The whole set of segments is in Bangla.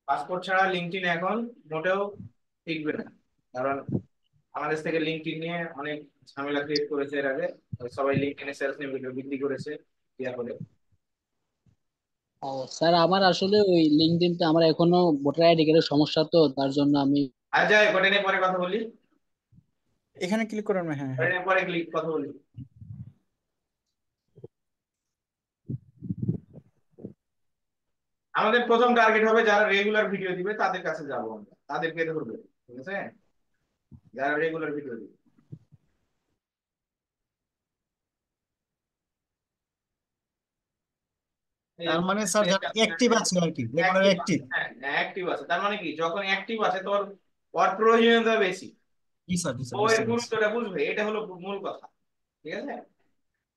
পাসপোর্ট ছাড়া লিঙ্কডইন এখন মোটেও টিকবে না। কারণ আমাদের থেকে লিঙ্কডইন নিয়ে অনেক ঝামেলা ক্রিয়েট করেছে এর আগে। সবাই লিঙ্কডইনে সেলস নিয়ে বিক্রি করেছে ইয়া করে। ও স্যার, আমার আসলে ওই লিঙ্কডইনটা আমার এখনো ভোটার আইডি কার্ডের সমস্যা, তো তার জন্য আমি। আর যাই হোক, ওটা নিয়ে পরে কথা বলি। এখানে ক্লিক করেন না, হ্যাঁ ওটা হ্যাঁ। নিয়ে পরে ক্লিক কথা বলি। আমাদের প্রথম টার্গেট হবে যারা রেগুলার ভিডিও দিবে, তাদের কাছে যাবো আমরা, তাদেরকে ধরবে। ঠিক আছে, যারা রেগুলার ভিডিও দিবে। তার মানে স্যার যারা অ্যাক্টিভ আছে আর কি, রেগুলার অ্যাক্টিভ আছে, অ্যাক্টিভ। হ্যাঁ অ্যাক্টিভ আছে, তার মানে কি যখন অ্যাক্টিভ আছে তোর ওর প্রয়োজনীয়তা বেশি। জি স্যার, জি স্যার, ও এর বুঝতে পেরেছি। গুরুত্বটা বুঝবে, এটা হলো মূল কথা। ঠিক আছে,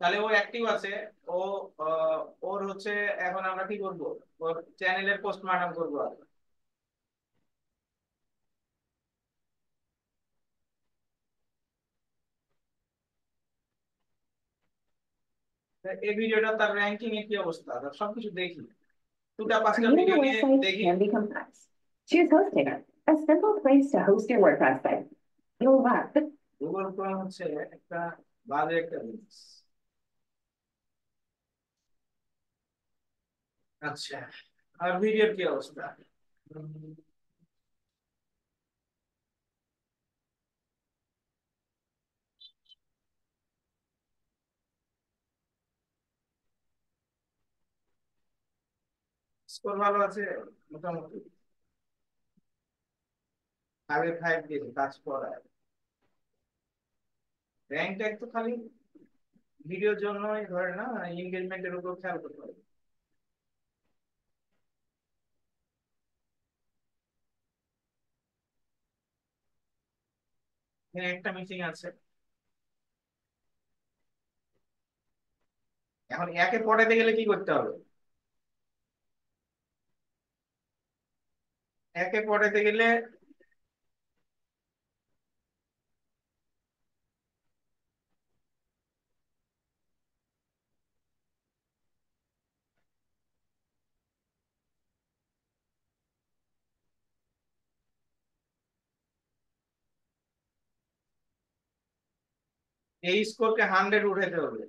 তাহলে ও অ্যাক্টিভ আছে। ও ওর হচ্ছে, এখন আমরা কি করব, ওর চ্যানেলের পোস্টমর্টম করবো আর। এই ভিডিওটা তার র্যাঙ্কিং এর কি অবস্থা, তার সবকিছু দেখি, দুটা পাঁচটা Creating a ভিডিও নিয়ে website দেখি। can be complex. Choose Hostgator, a simple place to host your WordPress site. You'll love the Google Chrome হচ্ছে একটা বাজে একটা জিনিস। আচ্ছা, আর ভিডিওর কি অবস্থা? স্কোর ভালো আছে মোটামুটি, আগে 5 দিন কাজ করায়। র্যাঙ্ক ট্যাগ তো খালি ভিডিওর জন্যই ধরে না, এনগেজমেন্টের উপর খেয়াল করতে হবে। এখানে একটা মিটিং আছে, এখন একে পড়াতে গেলে কি করতে হবে? একে পড়াতে গেলে এই স্কোরকে 100 উঠাতে হবে।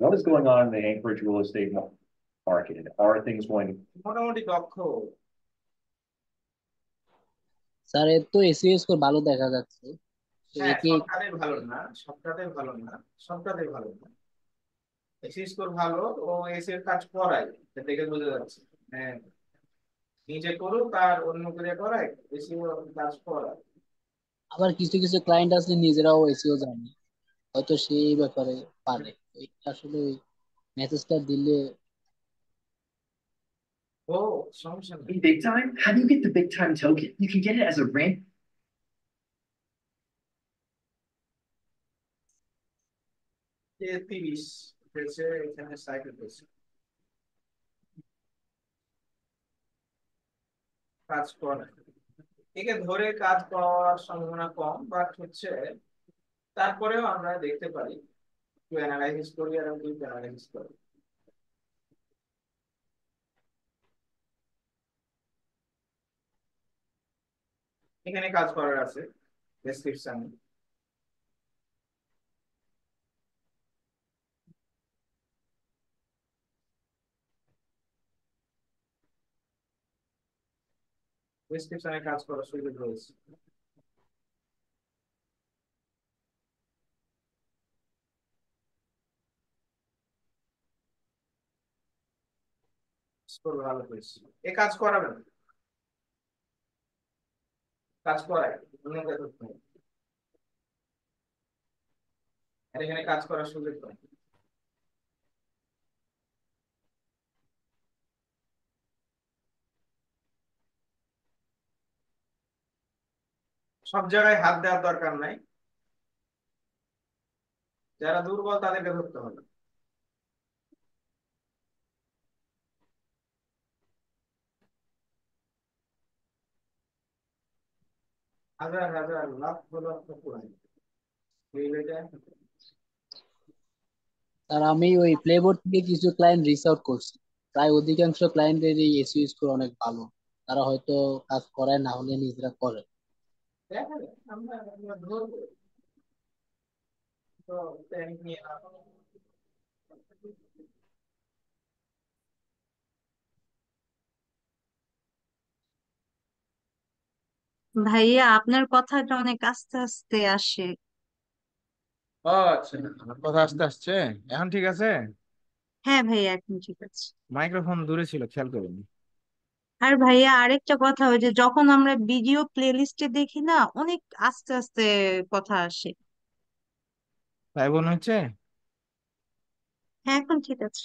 What is going on in the Anchorage real estate market? Are things going? মোটামুটি দক্ষ। স্যার, এর তো এসিও স্কোর ভালো দেখা যাচ্ছে, তো হ্যাঁ, একে। সবটাতে ভালো না, সবটাতে ভালো না, সবটাতে ভালো না। এসি স্কোর ভালো, ও এসি এর কাজ করায়, এটা দেখে বোঝা যাচ্ছে। হ্যাঁ, নিজে করুক আর অন্য করে করায়, এসি কাজ করায়। আবার কিছু কিছু ক্লায়েন্ট আছে নিজেরাও এসিও জানে, হয়তো সেই ব্যাপারে পারে। এটা আসলে ওই মেসেজটা দিলে। ও, সমস্যা নেই। In big time, how do you get the big time token? You can get it as a rent. 30 হয়েছে এখানে, সাইকেল হয়েছে, কাজ করে। একে ধরে কাজ পাওয়ার সম্ভাবনা কম, বাট হচ্ছে তারপরেও আমরা দেখতে পারি, একটু অ্যানালাইসিস করি আর একটু অ্যানালাইসিস করি। এখানে কাজ করার আছে ডেসক্রিপশন। ডেসক্রিপশনে কাজ করার সুযোগ রয়েছে। স্কোর ভালো হয়েছে, এ কাজ করাবেন, কাজ করায়, অন্য কাজ করতে হবে। আর এখানে কাজ করার সুযোগ পাই। সব জায়গায় হাত দেওয়ার দরকার নাই, যারা দুর্বল তাদেরকে ধরতে হবে। হাজার হাজার লক্ষ লক্ষ ক্লায়েন্ট এই এটা। আর আমি ওই প্লেবোর্ড থেকে কিছু ক্লায়েন্ট রিচ আউট করছি, প্রায় অধিকাংশ ক্লায়েন্টেরই এসইও স্কোর অনেক ভালো। তারা হয়তো কাজ করায়, না হলে নিজেরা করে। দেখা যাক, আমরা ধরবো তো ট্রেনিং নিয়ে না। ভাইয়া আপনার কথাটা অনেক আস্তে আস্তে আসে। ও আচ্ছা, আমার কথা আস্তে আসছে, এখন ঠিক আছে? হ্যাঁ ভাইয়া এখন ঠিক আছে। মাইক্রোফোন দূরে ছিল, খেয়াল করিনি। আর ভাইয়া আরেকটা কথা, ওই যে যখন আমরা ভিডিও প্লে লিস্টে দেখি না, অনেক আস্তে আস্তে কথা আসে। তাই মনে হচ্ছে। হ্যাঁ এখন ঠিক আছে।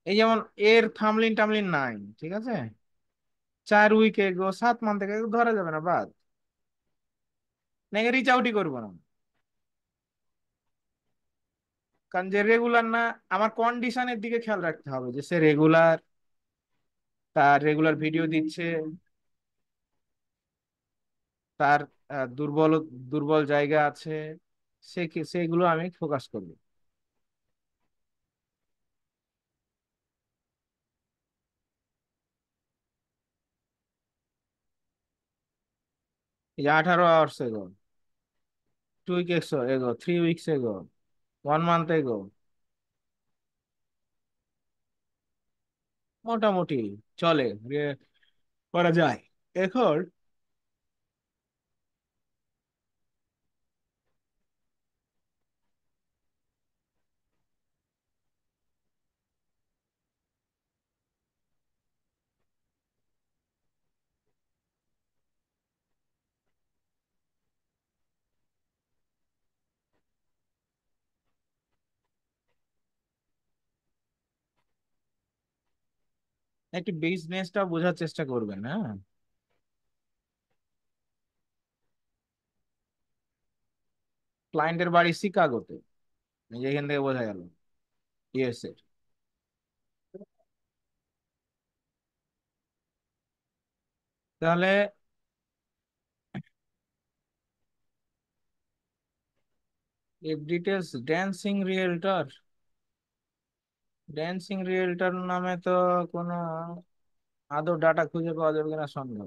এই যেমন এর থামলিন টামলিন নাই, ঠিক আছে? 4 উইক এগো, 7 মান্থ থেকে ধরা যাবে না, বাদ নাকি রিচ আউটই করবো না। কারণ যে রেগুলার না, আমার কন্ডিশনের দিকে খেয়াল রাখতে হবে যে সে রেগুলার, তার রেগুলার ভিডিও দিচ্ছে, তার দুর্বল দুর্বল জায়গা আছে, সেগুলো আমি ফোকাস করবো। এই যে 18 আওয়ার্স এগো, 2 উইকস এগো, 3 উইকস এগো, 1 মান্থ এগো, মোটামুটি চলে, করা যায়। এখন একটু বিজনেসটা বোঝার চেষ্টা করবেন, হ্যাঁ। ক্লায়েন্টের বাড়ি শিকাগোতে, এই যে এখান থেকে বোঝা গেল, ইউএসএ। তাহলে if details, ড্যান্সিং রিয়েলটর নামে তো কোনো আদৌ ডাটা খুঁজে পাওয়া যাবে কিনা সন্দেহ।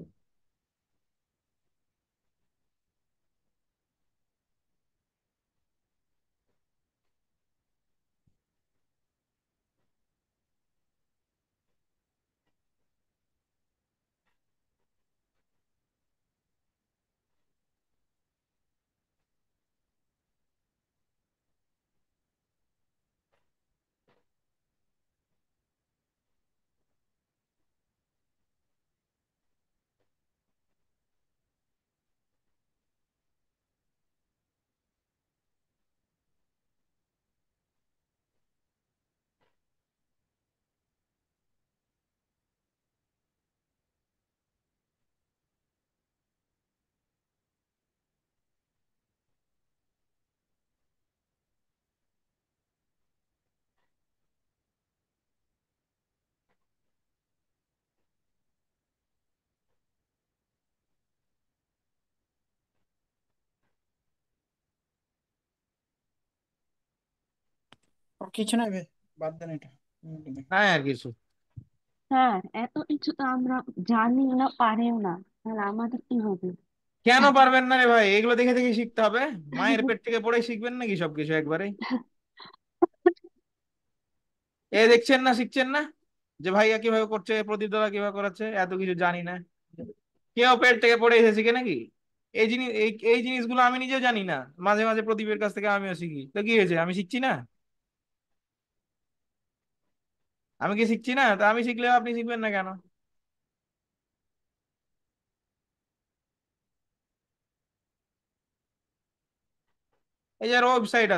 ও কিছু নাই ভাই, বাদ দেন এটা। নাই আর কিছু। হ্যাঁ, এত কিছু তো আমরা জানিও না, পারিও না, তাহলে আমাদের কি হবে? কেন পারবেন না রে ভাই? এগুলো দেখে দেখে শিখতে হবে। মায়ের পেট থেকে পড়ে শিখবেন নাকি সবকিছু একবারে? এ দেখছেন না, শিখছেন না যে ভাইয়া কিভাবে করছে, প্রদীপ দাদা কিভাবে করাচ্ছে, এত কিছু জানি না। কেউ পেট থেকে পড়ে এসে শিখে নাকি? এই জিনিস, এই জিনিসগুলো আমি নিজেও জানি না, মাঝে মাঝে প্রদীপের কাছ থেকে আমিও শিখি, তো কি হয়েছে, আমি শিখছি না? আমি কি শিখছি না? তা আমি শিখলেও আপনি শিখবেন না কেন? এই যে ওয়েবসাইট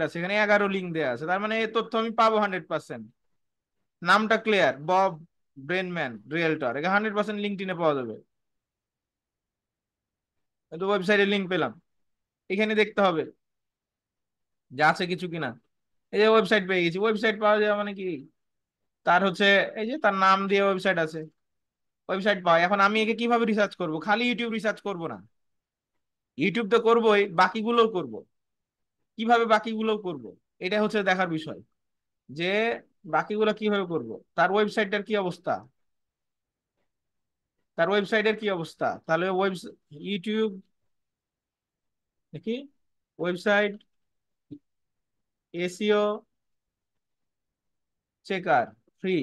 আছে, এখানে 11 লিঙ্ক দেওয়া আছে, তার মানে এই তথ্য আমি পাবো 100%। নামটা ক্লিয়ার, বব ব্রেনম্যান রিয়েলটর, এখানে 100% লিঙ্কডইনে পাওয়া যাবে। তো ওয়েবসাইটের লিঙ্ক পেলাম, এখানে দেখতে হবে যে আছে কিছু কিনা। এই যে ওয়েবসাইট পেয়ে গেছি, ওয়েবসাইট পাওয়া যায় মানে কি, তার হচ্ছে এই যে তার নাম দিয়ে ওয়েবসাইট আছে, ওয়েবসাইট পাই। এখন আমি একে কিভাবে রিসার্চ করব? খালি ইউটিউব রিসার্চ করব না, ইউটিউব তো করবোই, বাকিগুলো করব। কিভাবে বাকিগুলো করব, এটা হচ্ছে দেখার বিষয়, যে বাকিগুলো কিভাবে করব। তার ওয়েবসাইটের কি অবস্থা, তার ওয়েবসাইটের কি অবস্থা, তাহলে ইউটিউব দেখি, ওয়েবসাইট এসিও চেকার ফ্রি।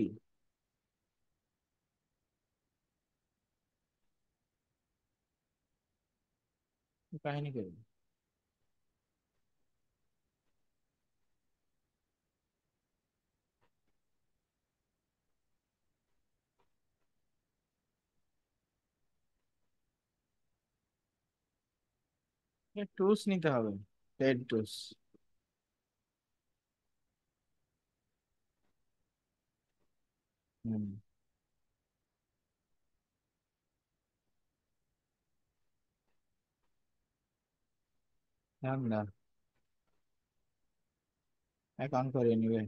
কাহিনী কি? টুলস নিতে হবে, পেড টুলস। হুম, না, অ্যাকাউন্ট করে নিবে।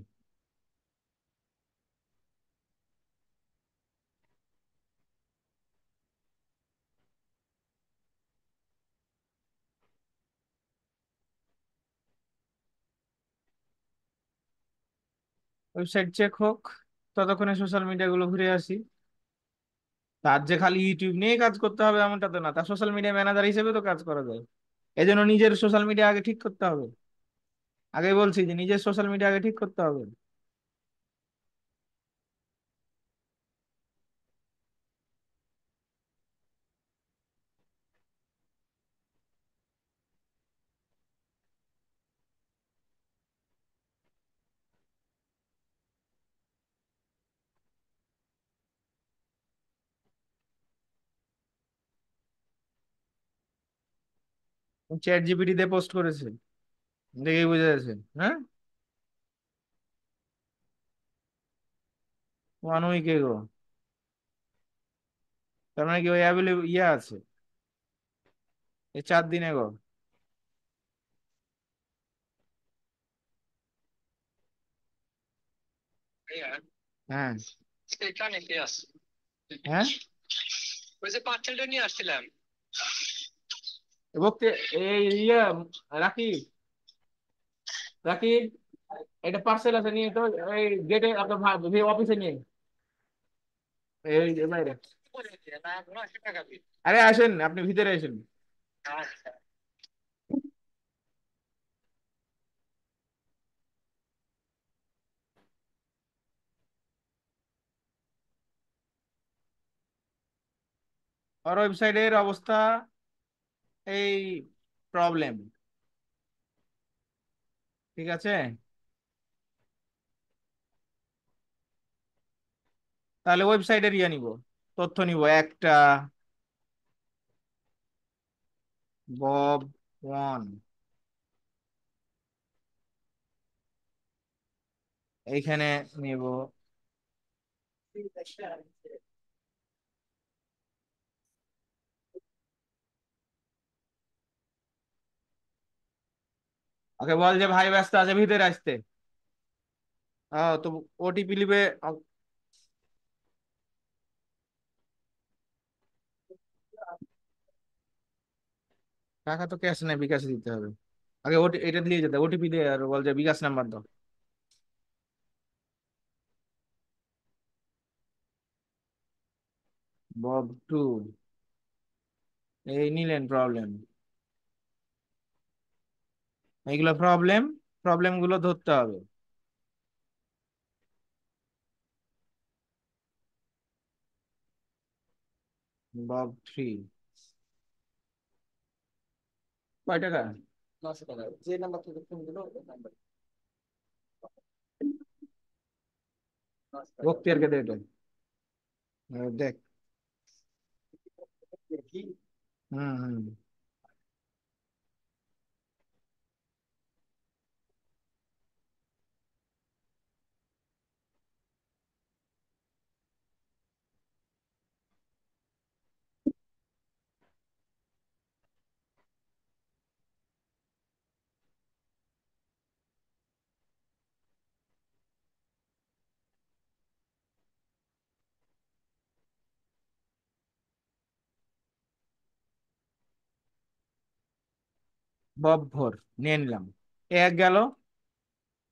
ওয়েবসাইট চেক হোক, ততক্ষণে সোশ্যাল মিডিয়া গুলো ঘুরে আসি। তার যে খালি ইউটিউব নিয়ে কাজ করতে হবে এমনটা তো না, তার সোশ্যাল মিডিয়া ম্যানেজার হিসেবে তো কাজ করা যায়। এই জন্য নিজের সোশ্যাল মিডিয়া আগে ঠিক করতে হবে। আগে বলছি যে নিজের সোশ্যাল মিডিয়া আগে ঠিক করতে হবে। চ্যাট জিপিটি দিয়ে পোস্ট করেছে, দেখেই বোঝা যাচ্ছে। হ্যাঁ, 1 উইক এগো, তার মানে কি ওই অ্যাভেলেবল ইয়ে আছে, এই 4 দিন এগো। হ্যাঁ, হ্যাঁ, বলতে এই ইয়ে, রাকিব, রাকিব, এটা পার্সেল আছে, নিয়ে তো এই গেটে আপনার অফিসে নিয়ে, এই যে বাইরে। আরে আসেন, আপনি ভিতরে আসেন। আর ওয়েবসাইটের অবস্থা এই প্রবলেম, ঠিক আছে। তাহলে ওয়েবসাইটের ইয়ে নিব, তথ্য নিব একটা, বব ওয়ান, এইখানে নিব। ওকে বল যে ভাই ব্যস্ত আছে, ভিতরে আসতে। তো ওটিপি নিবে। টাকা তো ক্যাশ নেই, বিকাশে দিতে হবে। আগে এটা দিয়ে যেতে, ওটিপি দিয়ে, আর বল যে বিকাশ নাম্বার দাও। বব টু, এই নিলেন প্রবলেম, এইগুলো প্রবলেম, প্রবলেম গুলো ধরতে হবে। বব থ্রি, কয় টাকা? 900 টাকা, যে নাম্বার থেকে ফোন দিল ওই নাম্বার। বক্তিয়ারকে দে এটা। দেখ। হুম, হুম। বব ভোর নিয়ে নিলাম। এক গেল।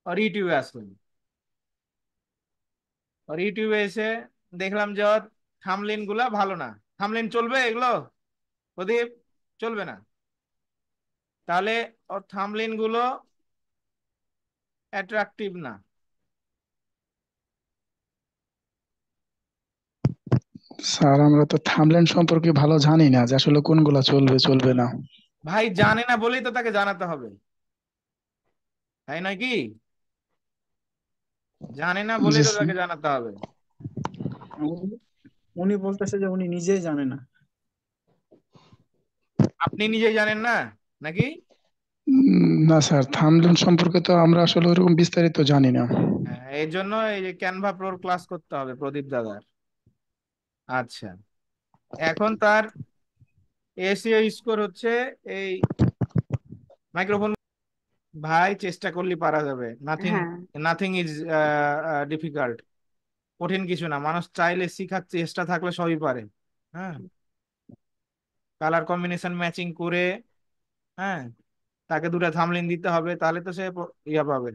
আর ইউটিউবে আসলাম। আর ইউটিউবে এসে দেখলাম যে ওর থামলিন গুলা ভালো না। থামলিন চলবে এগুলো প্রদীপ? চলবে না। তাহলে ওর থামলিন গুলো অ্যাট্রাকটিভ না। স্যার আমরা তো থাম্বনেল সম্পর্কে ভালো জানি না যে আসলে কোনগুলা চলবে চলবে না। ভাই জানে না বলেই তো তাকে জানাতে হবে, তাই নয় কি? জানে না জি বলেই তো স্যার। তাকে জানাতে হবে। উনি উনি বলতেছে যে উনি নিজেই জানে না। আপনি নিজেই জানেন না নাকি? না স্যার, থাম্বনেল সম্পর্কে তো আমরা আসলে ওরকম বিস্তারিত জানি না। হ্যাঁ, এই জন্য এই যে ক্যানভা প্রোর ক্লাস করতে হবে প্রদীপ দাদার। আচ্ছা, এখন তার এসিও স্কোর হচ্ছে এই মাইক্রোফোন। ভাই চেষ্টা করলে পারা যাবে, নাথিং। হ্যাঁ নাথিং ইজ ডিফিকাল্ট। কঠিন কিছু না, মানুষ চাইলে শিখার চেষ্টা থাকলে সবই পারে। হ্যাঁ, কালার কম্বিনেশন ম্যাচিং করে, হ্যাঁ, তাকে দুটা থামলিন দিতে হবে, তাহলে তো সে ইয়া পাবে।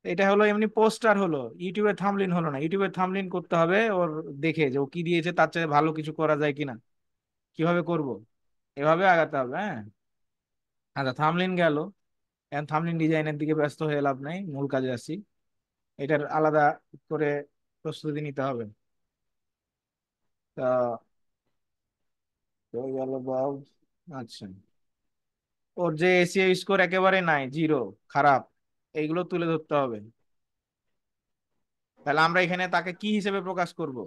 এটা হলো এমনি পোস্টার হলো, ইউটিউবে থামলিন হলো না। ইউটিউবে থামলিন করতে হবে ওর দেখে যে ও কি দিয়েছে তার চেয়ে ভালো কিছু করা যায় কিনা, কিভাবে করব, এভাবে আগাতে হবে। হ্যাঁ, আচ্ছা থামলিন গেল। এখন থামলিন ডিজাইনের দিকে ব্যস্ত হয়ে লাভ নাই, মূল কাজে আসি। এটার আলাদা করে প্রস্তুতি নিতে হবে। তা হয়ে গেল বাউ। আচ্ছা, ওর যে এসিও স্কোর একেবারে নাই, জিরো, খারাপ, এইগুলো তুলে ধরতে হবে। তাহলে আমরা এখানে তাকে কি হিসেবে প্রকাশ করব?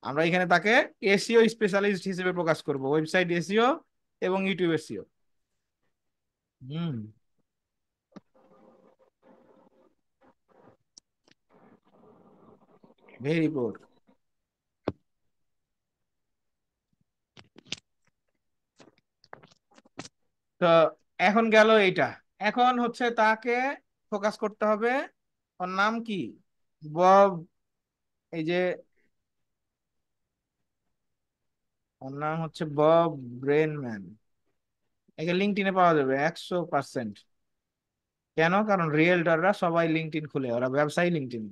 আমরা এখানে তাকে এসিও স্পেশালিস্ট হিসেবে প্রকাশ করব, ওয়েবসাইট এসিও এবং ইউটিউব এসিও। হুম, ভেরি গুড। তো এখন গেল এইটা। এখন হচ্ছে তাকে ফোকাস করতে হবে। ওর নাম কি? বব। এই যে ওর নাম হচ্ছে বব ব্রেনম্যান। একে লিঙ্কডইনে পাওয়া যাবে 100%। কেন? কারণ রিয়েলটররা সবাই লিঙ্কডইন খুলে, ওরা ব্যবসায়ী লিঙ্কডইন।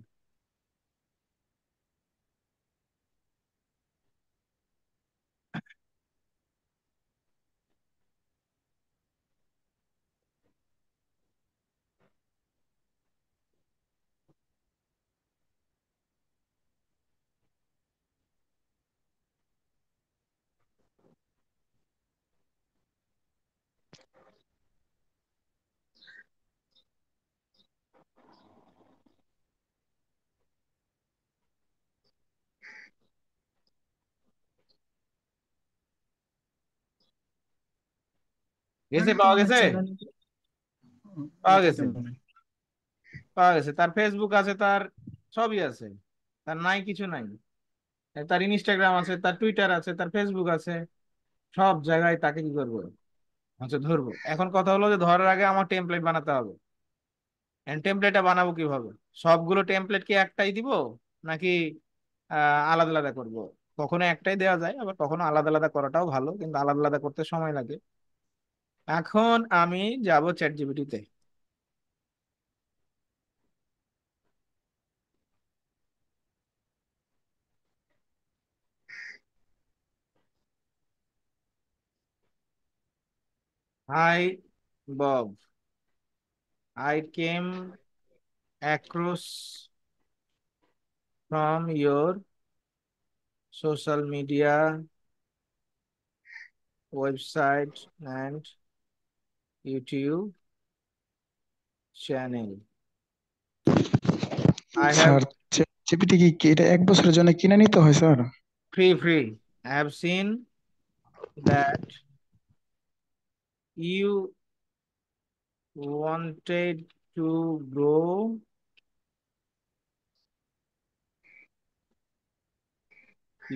গেছে, পাওয়া গেছে। চ্যানেল পাওয়া এটাতে গেছে। মনে হয়। পাওয়া গেছে, তার ফেসবুক আছে, তার সবই আছে। তার নাই কিছু নাই। তার ইনস্টাগ্রাম আছে, তার টুইটার আছে, তার ফেসবুক আছে। সব জায়গায় তাকে কি করবো? আচ্ছা ধরবো। এখন কথা হলো যে ধরার আগে আমার টেমপ্লেট বানাতে হবে। টেমপ্লেটটা বানাবো কিভাবে? সবগুলো টেমপ্লেট কি একটাই দিব, নাকি আলাদা আলাদা করব? কখনো একটাই দেওয়া যায়, আবার কখনো আলাদা আলাদা করাটাও ভালো, কিন্তু আলাদা আলাদা করতে সময় লাগে। এখন আমি যাব চ্যাট জিপিটিতে। Hi Bob, I came across from your social media website and YouTube channel. I have sir, GPT কি কি এটা 1 বছরের জন্য কিনে নিতে হয় sir? free. I have seen that you wanted to grow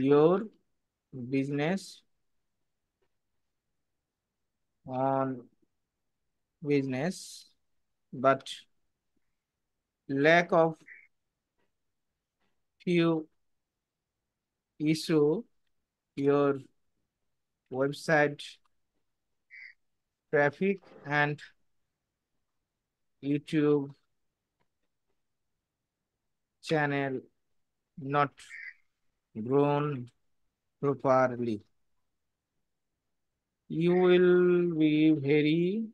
your business on business, but lack of few issue your website traffic and YouTube channel not grown properly. You will be very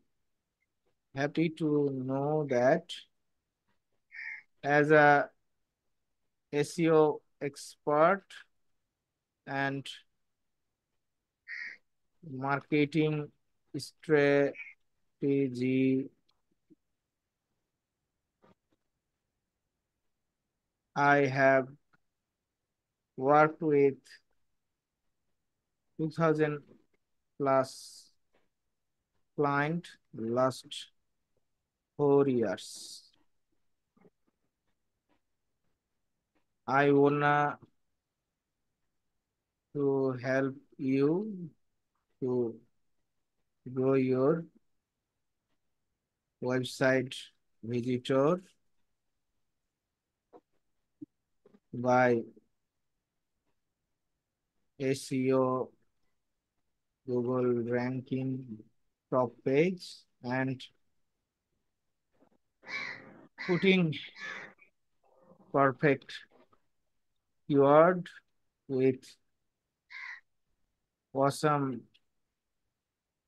happy to know that as a SEO expert and marketing strategy, I have worked with 2000 plus client last 4 years. I wanna to help you to grow your website visitor by SEO, Google ranking, top page, and putting perfect keyword with awesome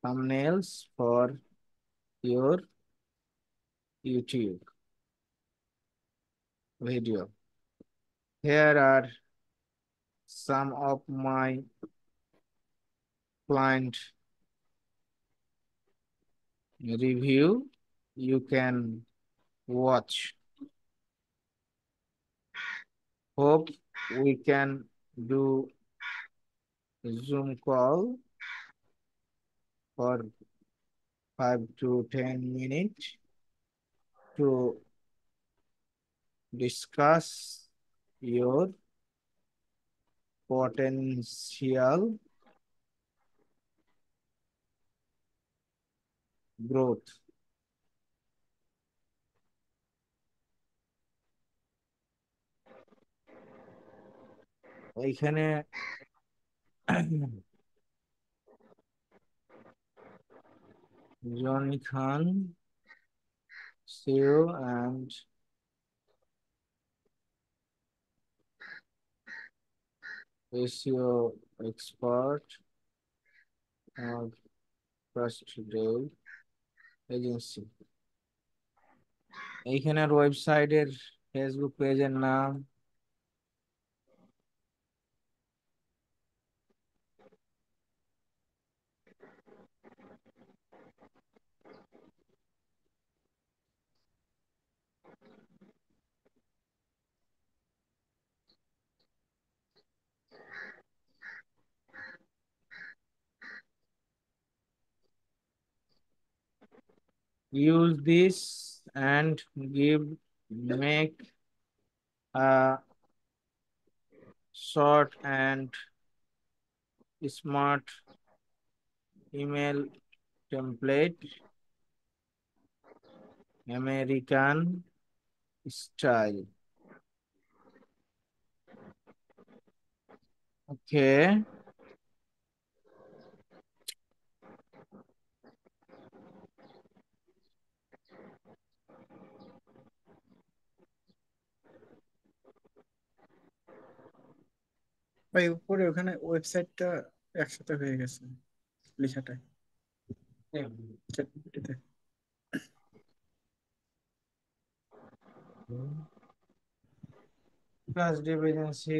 thumbnails for your YouTube video. Here are some of my client review you can watch. Hope we can do Zoom call for 5 to 10 minutes to discuss your potential growth. এখানে Johnny Khan, CEO and SEO expert of Trust Day Agency. এইখানের ওয়েবসাইটের ফেসবুক পেজের নাম use this and make a short and smart email template, American style. Okay. ভাই উপরে ওখানে ওয়েবসাইটটা একসাথে হয়ে গেছে লেখাটায় ChatGPT-তে। Trust Day Agency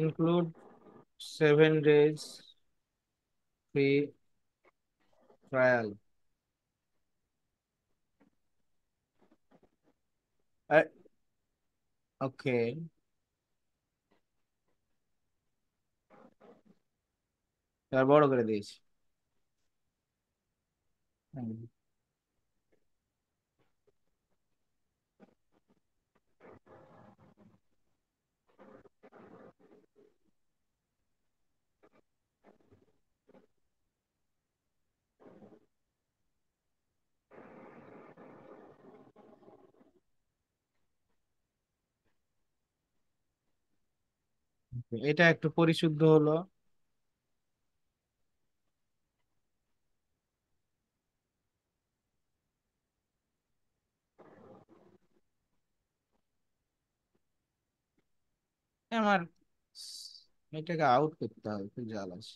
include 7 days free trial. Okay. এবার বড় করে দিয়েছি। এটা একটু পরিশুদ্ধ হলো। আমার এটাকে আউট করতে হবে, খুব জাল আছে।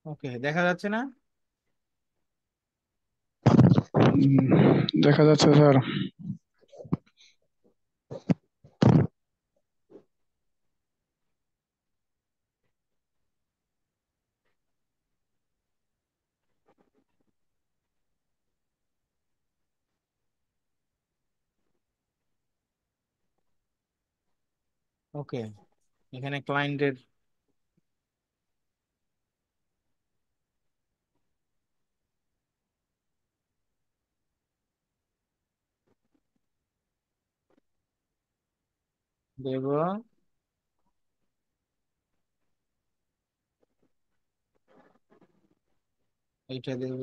ওকে, দেখা যাচ্ছে না? দেখা যাচ্ছে স্যার। ওকে, এখানে ক্লায়েন্টের দেব, এইটা দেব।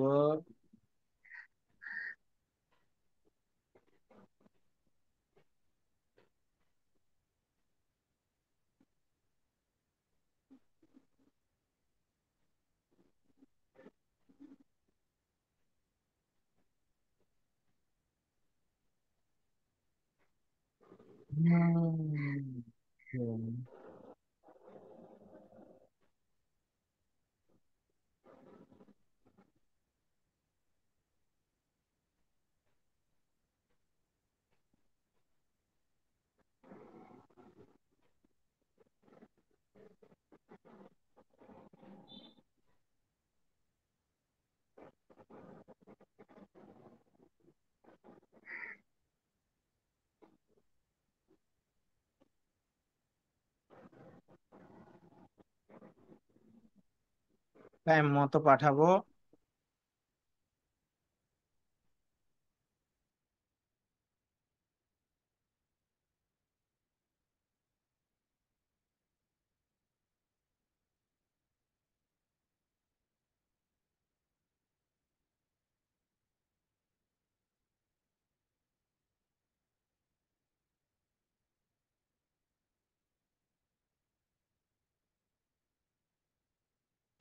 টাইম মতো পাঠাবো।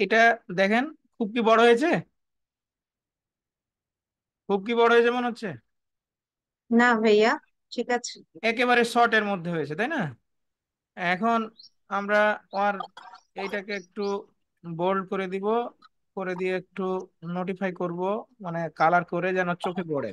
এটা দেখেন, খুব কি বড় হয়েছে? খুব কি বড় হয়েছে মনে হচ্ছে? না ভাইয়া, ঠিক আছে। একেবারে শর্টের মধ্যে হয়েছে, তাই না? এখন আমরা আর এইটাকে একটু বোল্ড করে দিব, করে দিয়ে একটু নোটিফাই করব, মানে কালার করে যেন চোখে পড়ে।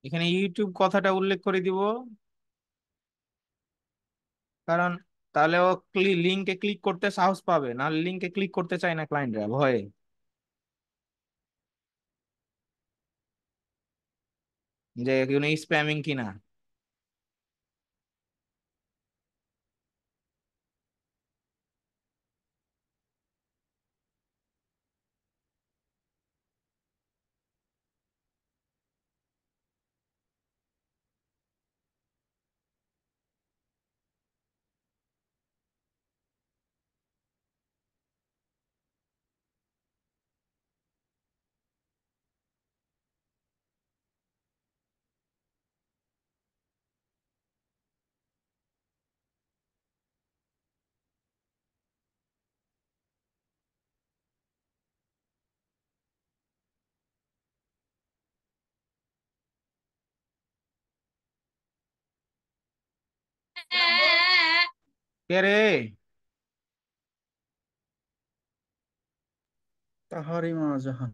এখানে ইউটিউব কথাটা উল্লেখ করে দিব, কারণ তাহলে ও লিঙ্কে ক্লিক করতে সাহস পাবে, না লিঙ্কে ক্লিক করতে চায় না ক্লায়েন্টরা ভয়ে, যে কোনো স্প্যামিং কিনা। কে রে? তাহারিমা জাহান।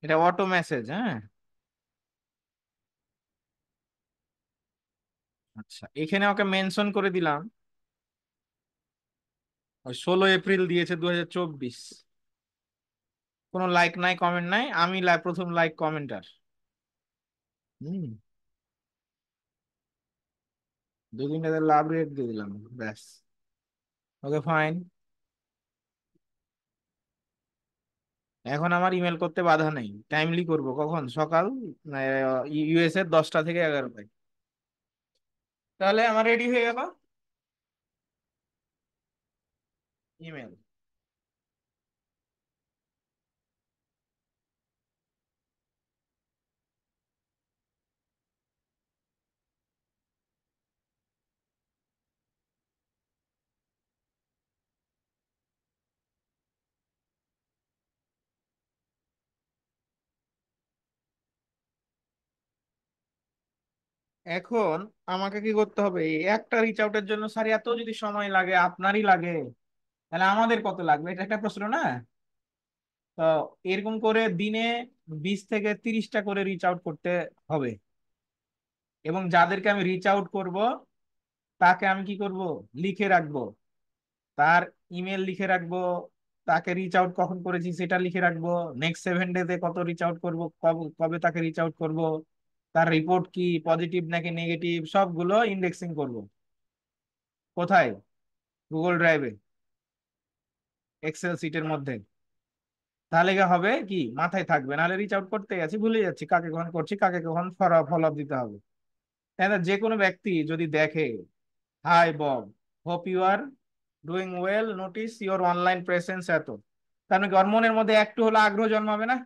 এটা অটো মেসেজ, হ্যাঁ। আচ্ছা, এখানে ওকে মেনশন করে দিলাম, 16 এপ্রিল দিয়েছে 2024। কোনো লাইক নাই, কমেন্ট নাই, আমি প্রথম লাইক কমেন্টার। হম, 2-3টা লাভ রেট দিয়ে দিলাম, ব্যাস। Okay fine. এখন আমার ইমেল করতে বাধা নেই, টাইমলি করব, কখন? সকাল ইউএস এর 10টা থেকে 11টায়। তাহলে আমার রেডি হয়ে গেল ইমেল। এখন আমাকে কি করতে হবে? এই একটা রিচ আউটের জন্য স্যার এত যদি সময় লাগে, আপনারই লাগে, তাহলে আমাদের কত লাগবে? এটা একটা প্রশ্ন না? তো এরকম করে দিনে 20 থেকে 30টা করে রিচ আউট করতে হবে, এবং যাদেরকে আমি রিচ আউট করব তাকে আমি কি করব? লিখে রাখবো, তার ইমেল লিখে রাখবো, তাকে রিচ আউট কখন করেছি সেটা লিখে রাখবো, নেক্সট 7 ডেতে কত রিচ আউট করবো, কবে কবে তাকে রিচ আউট করব, তার রিপোর্ট কি, পজিটিভ নাকি নেগেটিভ, সবগুলো ইন্ডেক্সিং করব। কোথায়? গুগল ড্রাইভে, এক্সেল সিটের মধ্যে। তাহলে কি হবে, কি মাথায় থাকবে, নাহলে রিচ আউট করতে গেছি ভুলে যাচ্ছি কাকে কখন করছি, কাকে কখন ফলো আপ দিতে হবে। তাই না? যে কোনো ব্যক্তি যদি দেখে, hi Bob, hope you are doing well, notice your online presence, এত, তার মানে কি ওর মনের মধ্যে একটু হলো আগ্রহ জন্মাবে না?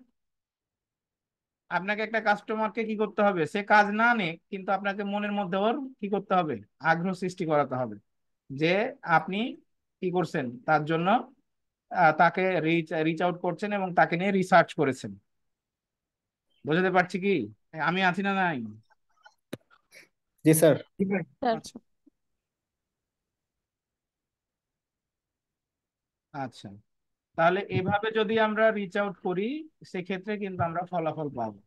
আপনাকে একটা কাস্টমারকে কি করতে হবে, সে কাজ না নে, কিন্তু আপনাকে মনের মধ্যে ওর কি করতে হবে? আগ্রহ সৃষ্টি করাতে হবে, যে আপনি কি করছেন তার জন্য, তাকে রিচ আউট করছেন এবং তাকে নিয়ে রিসার্চ করেছেন। বুঝতে পারছি কি? আমি আছি না নাই? জি স্যার। স্যার। আচ্ছা। আচ্ছা, তাহলে এভাবে যদি আমরা রিচ আউট করি, সেক্ষেত্রে কিন্তু আমরা ফলাফল পাবো।